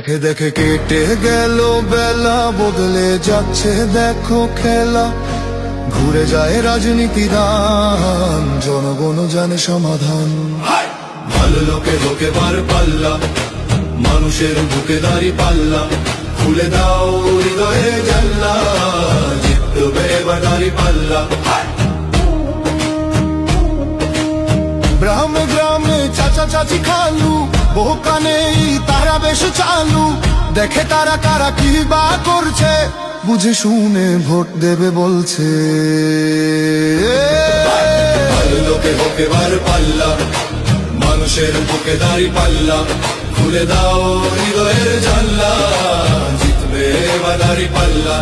দেখে দেখে কেটে গেল বেলা, বদলে যাচ্ছে দেখো খেলা। ঘুরে যায় রাজনীতি দান, জনগণ জানে সমাধান। ভালো লোকে লোকে বার পাল্লা, মানুষের বুকে দাঁড়ি পাল্লা। খুলে দাও হৃদয়ে জানলা, জিতবে এবার দাঁড়ি পাল্লা। গ্রামে গ্রামে চাচা চাচি খালু, বহু কানে তারা বেশ চালু। দেখে তারা কারা কি বা করছে, বুঝে শুনে ভোট দেবে বলছে। ভালো লোকে হোকে বার পাল্লা, মানুষের বুকে দাঁড়ি পাল্লা। খুলে দাও হৃদয়ের জানলা, জিতবে এবার দাঁড়ি পাল্লা।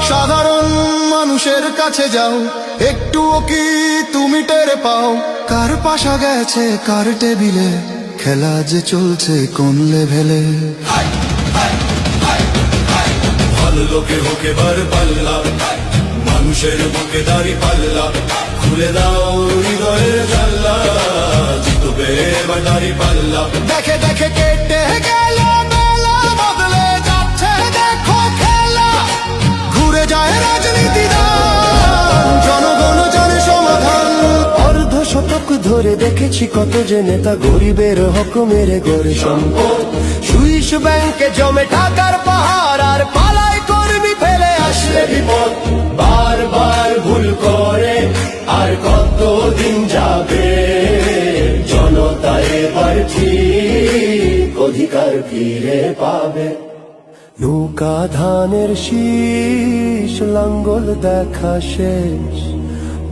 সাধারণ মানুষের কাছে যাও, একটুও কি তুমি টের পাও? কার পাশা গেছে কার টেবিলে, খেলা যে চলছে কোন লেভেলে। ভালো লোকে হোকে বার পাল্লা, মানুষের বুকে দাঁড়ি পাল্লা। খুলে দাও হৃদয়ের জানলা, জিতবে এবার দাঁড়ি পাল্লা। দেখে দেখে কেটে গেল বেলা, বদলে যাচ্ছে দেখো খেলা। ঘুরে যায় রাজনীতি দান, জনগণ জানে সমাধান। অর্ধ শতক ধরে দেখেছি কত যে নেতা গরিবের হক মেরে গড়ে সম্পদ। সুইস ব্যাংকে জমে টাকার পাহাড়, আর পালায় কর্মী ফেলে আসলে বিপদ। বারবার ভুল করে আর কতদিন যাবে, জনতা এবার ঠিক অধিকার ফিরে পাবে। নৌকা ধানের শীষ, লাঙ্গল দেখা শেষ,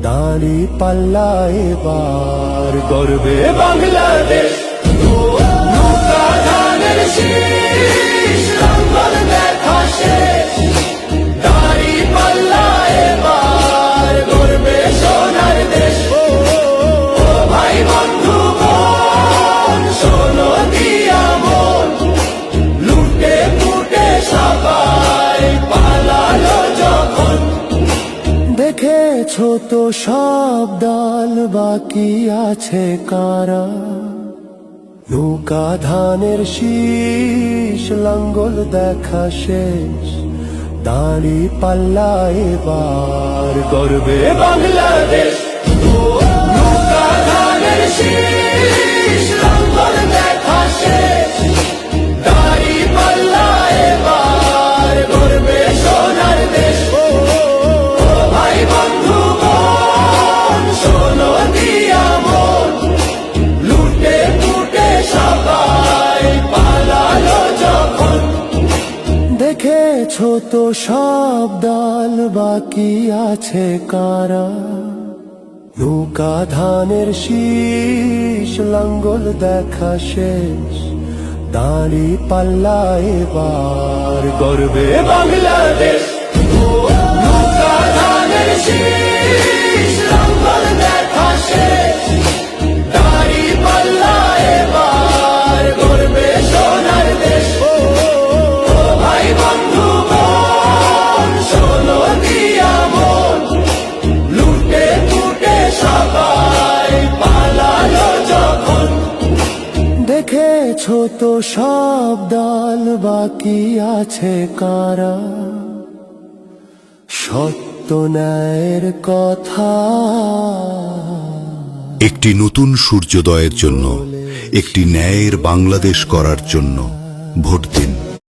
দাঁড়ি পাল্লা এবার গর্বে বাংলাদেশ। নৌকা ধানের শীষ, লাঙ্গল দেখা শেষ, দাঁড়ি পাল্লা এবার গর্বে সোনার দেশ। ও ভাই বন্ধু বোন, শোনো দিয়া মন, লুটে পুটে সবাই পালালো যখন। দেখেছো তো সব দল, বাকি আছে কারা? নৌকা ধানের শীষ, লাঙ্গল দেখা শেষ, দাঁড়ি পাল্লা এবার গর্বে বাংলাদেশ। নৌকা ধানের শীষ, লাঙ্গল দেখা শেষ, দাঁড়ি পাল্লা এবার গর্বে সোনার দেশ। ও ভাই বন্ধু বোন, শোনো দিয়া মন, লুটে পুটে সবাই পালালো যখন। দেখেছো তো সব দল, বাকি আছে কারা? নৌকা ধানের শীষ, লাঙ্গল দেখা শেষ, দাঁড়ি পাল্লা এবার গর্বে বাংলাদেশ। নৌকা ধানের শীষ, লাঙ্গল দেখা শেষ, দাঁড়ি পাল্লা এবার গর্বে সোনার দেশ। ও ভাই বন্ধু বোন, শোনো দিয়া মন, লুটে পুটে সবাই পালালো যখন। দেখেছো তো সব দল, বাকি আছে কারা? সত্য ন্যায়ের কথা। একটি নতুন সূর্যোদয়ের জন্য, একটি ন্যায়ের বাংলাদেশ করার জন্য ভোট দিন।